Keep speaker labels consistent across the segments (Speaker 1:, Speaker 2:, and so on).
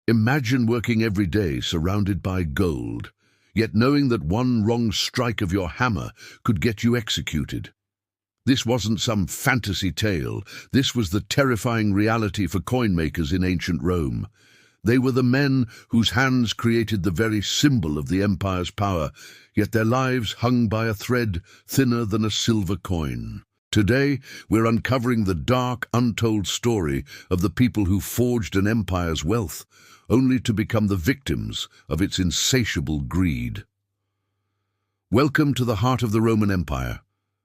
Speaker 1: Imagine working every day surrounded by gold, yet knowing that one wrong strike of your hammer could get you executed. This wasn't some fantasy tale. This was the terrifying reality for coin makers in ancient Rome. They were the men whose hands created the very symbol of the empire's power, yet their lives hung by a thread thinner than a silver coin. Today, we're uncovering the dark, untold story of the people who forged an empire's wealth, only to become the victims of its insatiable greed. Welcome to the heart of the Roman Empire,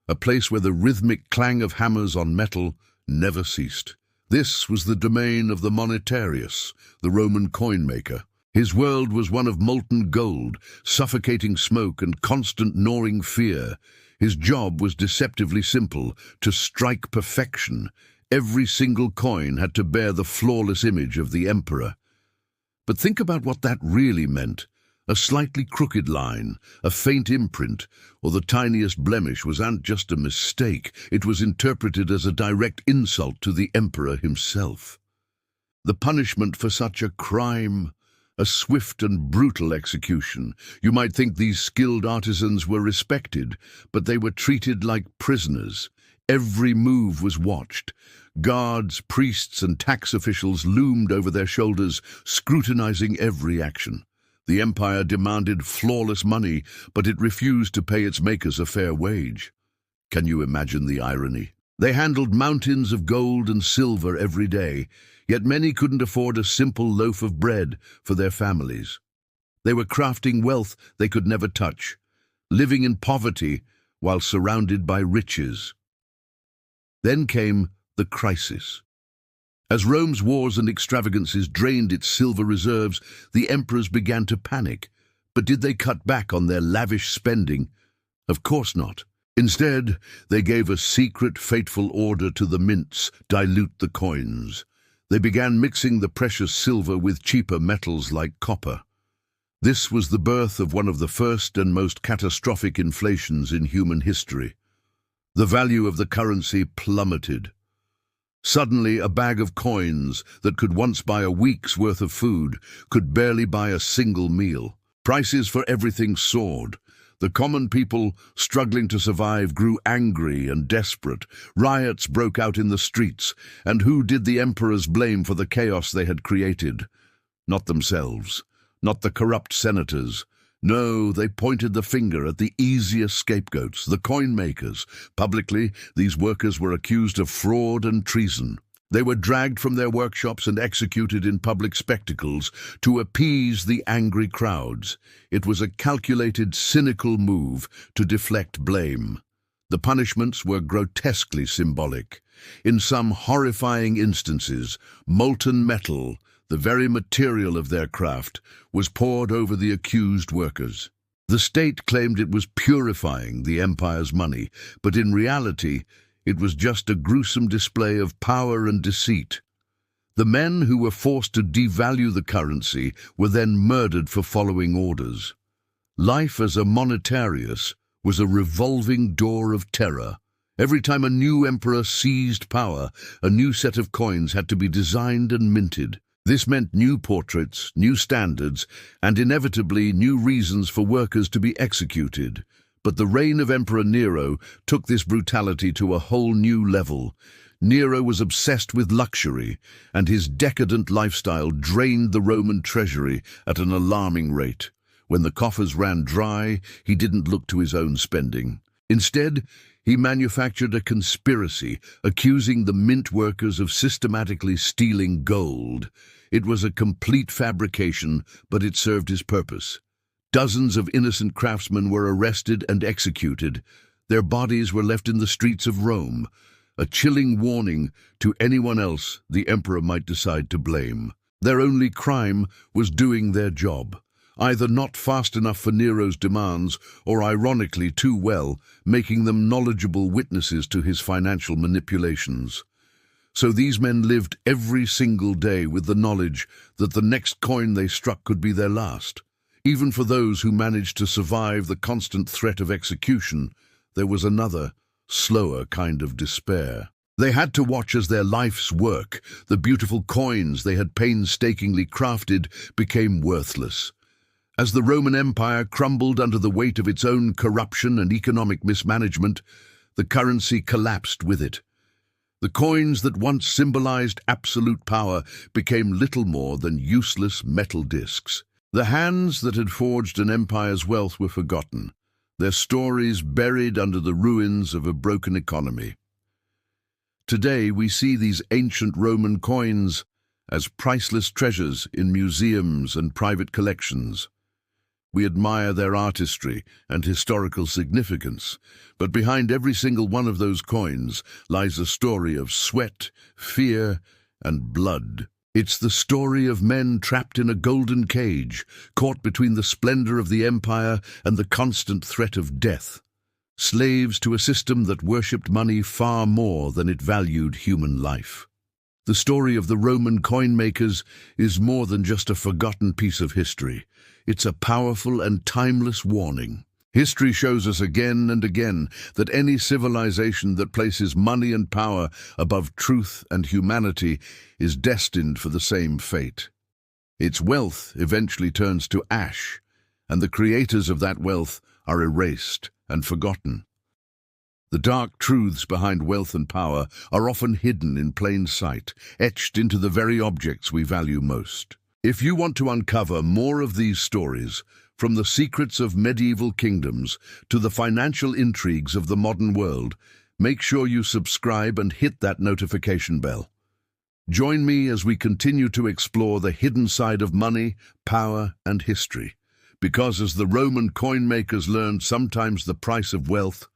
Speaker 1: a place where the rhythmic clang of hammers on metal never ceased. This was the domain of the denarius, the Roman coin maker. His world was one of molten gold, suffocating smoke and constant gnawing fear. His job was deceptively simple: to strike perfection. Every single coin had to bear the flawless image of the emperor. But think about what that really meant. A slightly crooked line, a faint imprint, or the tiniest blemish wasn't just a mistake. It was interpreted as a direct insult to the emperor himself. The punishment for such a crime: a swift and brutal execution. You might think these skilled artisans were respected, but they were treated like prisoners. Every move was watched. Guards, priests, and tax officials loomed over their shoulders, scrutinizing every action. The empire demanded flawless money, but it refused to pay its makers a fair wage. Can you imagine the irony? They handled mountains of gold and silver every day, yet many couldn't afford a simple loaf of bread for their families. They were crafting wealth they could never touch, living in poverty while surrounded by riches. Then came the crisis. As Rome's wars and extravagances drained its silver reserves, the emperors began to panic. But did they cut back on their lavish spending? Of course not. Instead, they gave a secret, fateful order to the mints: dilute the coins. They began mixing the precious silver with cheaper metals like copper. This was the birth of one of the first and most catastrophic inflations in human history. The value of the currency plummeted. Suddenly, a bag of coins that could once buy a week's worth of food could barely buy a single meal. Prices for everything soared. The common people, struggling to survive, grew angry and desperate. Riots broke out in the streets, and who did the emperors blame for the chaos they had created? Not themselves, not the corrupt senators. No, they pointed the finger at the easiest scapegoats, the coin makers. Publicly, these workers were accused of fraud and treason. They were dragged from their workshops and executed in public spectacles to appease the angry crowds. It was a calculated, cynical move to deflect blame. The punishments were grotesquely symbolic. In some horrifying instances, molten metal, the very material of their craft, was poured over the accused workers. The state claimed it was purifying the empire's money, but in reality, it was just a gruesome display of power and deceit. The men who were forced to devalue the currency were then murdered for following orders. Life as a denarius was a revolving door of terror. Every time a new emperor seized power, a new set of coins had to be designed and minted. This meant new portraits, new standards, and inevitably new reasons for workers to be executed. But the reign of Emperor Nero took this brutality to a whole new level. Nero was obsessed with luxury, and his decadent lifestyle drained the Roman treasury at an alarming rate. When the coffers ran dry, he didn't look to his own spending. Instead, he manufactured a conspiracy, accusing the mint workers of systematically stealing gold. It was a complete fabrication, but it served his purpose. Dozens of innocent craftsmen were arrested and executed. Their bodies were left in the streets of Rome, a chilling warning to anyone else the emperor might decide to blame. Their only crime was doing their job, either not fast enough for Nero's demands or ironically too well, making them knowledgeable witnesses to his financial manipulations. So these men lived every single day with the knowledge that the next coin they struck could be their last. Even for those who managed to survive the constant threat of execution, there was another, slower kind of despair. They had to watch as their life's work, the beautiful coins they had painstakingly crafted, became worthless. As the Roman Empire crumbled under the weight of its own corruption and economic mismanagement, the currency collapsed with it. The coins that once symbolized absolute power became little more than useless metal discs. The hands that had forged an empire's wealth were forgotten, their stories buried under the ruins of a broken economy. Today we see these ancient Roman coins as priceless treasures in museums and private collections. We admire their artistry and historical significance, but behind every single one of those coins lies a story of sweat, fear, and blood. It's the story of men trapped in a golden cage, caught between the splendor of the empire and the constant threat of death. Slaves to a system that worshipped money far more than it valued human life. The story of the Roman coin makers is more than just a forgotten piece of history. It's a powerful and timeless warning. History shows us again and again that any civilization that places money and power above truth and humanity is destined for the same fate. Its wealth eventually turns to ash, and the creators of that wealth are erased and forgotten. The dark truths behind wealth and power are often hidden in plain sight, etched into the very objects we value most. If you want to uncover more of these stories, from the secrets of medieval kingdoms to the financial intrigues of the modern world, make sure you subscribe and hit that notification bell. Join me as we continue to explore the hidden side of money, power, and history. Because as the Roman coin makers learned, sometimes the price of wealth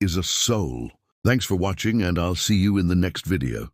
Speaker 1: is a soul. Thanks for watching, and I'll see you in the next video.